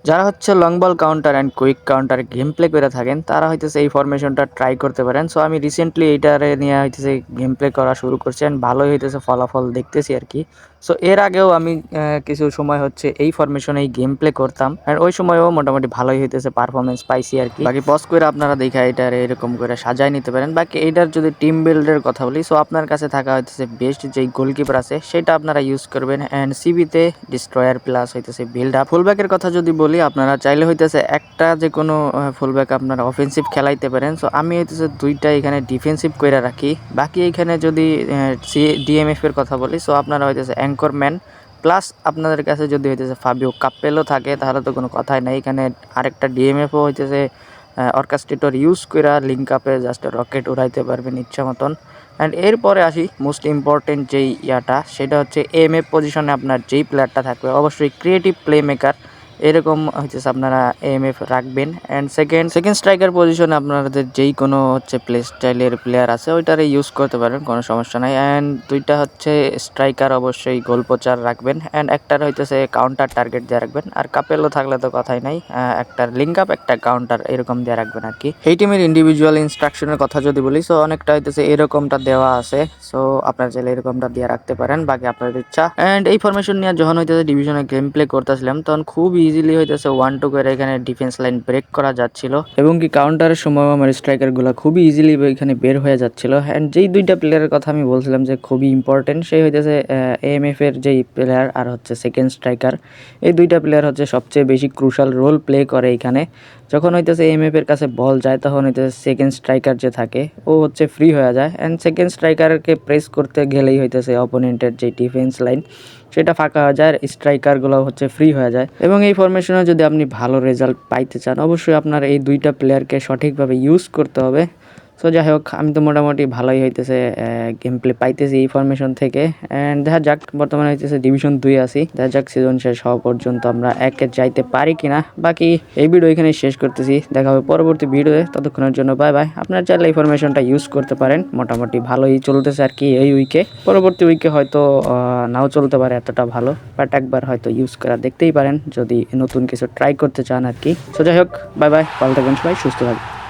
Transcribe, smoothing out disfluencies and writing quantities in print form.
যারা হচ্ছে long ball counter and quick counter game play করে থাকেন তারা হইতেছে এই ফরমেশনটা ট্রাই করতে পারেন। সো আমি রিসেন্টলি এইটারে নিয়ে হইতেছে গেম প্লে করা শুরু করছি অ্যান্ড ভালোই হইতেছে, ফলাফল দেখতেছি আর কি। সো এর আগেও আমি কিছু সময় হচ্ছে এই ফরমেশনেই গেম প্লে করতাম অ্যান্ড ওই সময়ও মোটামুটি ভালোই হইতেছে, পারফরমেন্স পাইছি আর কি। বাকি পজ করে আপনারা দেখা এটার এরকম করে সাজায় নিতে পারেন। বাকি এইটার যদি টিম বিল্ডের কথা বলি, সো আপনার কাছে থাকা হইতেছে বেস্ট যেই গোলকিপার আছে সেটা আপনারা ইউজ করবেন অ্যান্ড সিবিতে ডিস্ট্রয়ার প্লাস হইতেছে বিল্ড আপ। ফুলব্যাকের কথা যদি বলি, আপনারা চাইলে হইতেছে একটা যে কোনো ফুলব্যাক আপনারা অফেন্সিভ খেলাইতে পারেন। সো আমি হইতেছে দুইটা এখানে ডিফেন্সিভ করে রাখি। বাকি এইখানে যদি ডিএমএফ এর কথা বলি, সো আপনারা হইতেছে অ্যাঙ্করম্যান প্লাস আপনাদের কাছে যদি হইতেছে ফাবিও কাপ্পেলও থাকে তাহলে তো কোনো কথাই নাই। এখানে আরেকটা ডিএমএফও হইতেছে অর্কাস্ট্রেটর ইউজ করে লিঙ্ক আপে জাস্ট রকেট উড়াইতে পারবেন ইচ্ছা মতন। অ্যান্ড এরপরে আসি মোস্ট ইম্পর্টেন্ট যেই ইয়াটা, সেটা হচ্ছে এমএফ পজিশনে আপনার যেই প্লেয়ারটা থাকবে অবশ্যই ক্রিয়েটিভ প্লে মেকার এরকম হচ্ছে আপনারা এমএফ রাখবেন। অ্যান্ড সেকেন্ড স্ট্রাইকার পজিশনে আপনাদের যেই কোনো হচ্ছে প্লে স্টাইলের প্লেয়ার আছে ওইটারে ইউজ করতে পারেন, কোনো সমস্যা নাই। অ্যান্ড দুইটা হচ্ছে স্ট্রাইকার অবশ্যই গোলপোচার রাখবেন অ্যান্ড একটার হইতেছে কাউন্টার টার্গেট দিয়ে রাখবেন। আর কাপেলও থাকলে তো কথাই নাই, একটার লিঙ্ক আপ একটা কাউন্টার এরকম দিয়ে রাখবেন আর কি। এই টিমের ইন্ডিভিজুয়াল ইনস্ট্রাকশনের কথা যদি বলি, সো অনেকটা হইতেছে এরকমটা দেওয়া আছে। সো আপনারা চাইলে এরকমটা দিয়ে রাখতে পারেন, বাকি আপনাদের ইচ্ছা। অ্যান্ড এই ফরমেশন নিয়ে যখন হইতেছে ডিভিশনে গেম প্লে করতেছিলাম তখন খুব ইজিলি হইতেছে 1-2 করে এখানে ডিফেন্স লাইন ব্রেক করা যাচ্ছিল এবং কি কাউন্টারের সময় আমার স্ট্রাইকারগুলো খুবই ইজিলি এখানে বের হয়ে যাচ্ছিল। অ্যান্ড যেই দুইটা প্লেয়ারের কথা আমি বলছিলাম যে খুবই ইম্পর্টেন্ট, সেই হইতেছে এএমএফ এর যেই প্লেয়ার আর হচ্ছে সেকেন্ড স্ট্রাইকার, এই দুইটা প্লেয়ার হচ্ছে সবচেয়ে বেশি ক্রুশাল রোল প্লে করে এখানে। যখন হইতেছে এএমএফ এর কাছে বল যায় তখন হইতেছে সেকেন্ড স্ট্রাইকার যে থাকে ও হচ্ছে ফ্রি হয়ে যায় অ্যান্ড সেকেন্ড স্ট্রাইকারকে প্রেস করতে গেলেই হইতেছে অপোনেন্টের যে ডিফেন্স লাইন সেটা ফাঁকা হয়ে যায়, স্ট্রাইকারগুলো হচ্ছে ফ্রি হয়ে যায়। এবং এই ফরমেশনে যদি আপনি ভালো রেজাল্ট পাইতে চান অবশ্যই আপনার এই দুইটা প্লেয়ারকে সঠিকভাবে ইউজ করতে হবে। সো যাই হোক, আমি তো মোটামুটি ভালোই হইতেছে গেম প্লে পাইতেছি এই ফরমেশন থেকে। অ্যান্ড দেখা যাক, বর্তমানে হইতেছে ডিভিশন 2 আছি, দেখা যাক সিজন শেষ হওয়া পর্যন্ত আমরা একে যাইতে পারি কিনা। বাকি এই ভিডিও এখানে শেষ করতেছি, দেখা হবে পরবর্তী ভিডিওতে, ততক্ষণের জন্য বাই বাই। আপনারা চাইলে এই ফরমেশনটা ইউজ করতে পারেন, মোটামুটি ভালোই চলতেছে আর কি এই উইকে। পরবর্তী উইকে হয়তো নাও চলতে পারে এতটা ভালো, বাট একবার হয়তো ইউজ করা দেখতেই পারেন যদি নতুন কিছু ট্রাই করতে চান আর কি। সো যাই হোক, বাই বাই, ভালো থাকবেন সবাই, সুস্থ থাকবেন।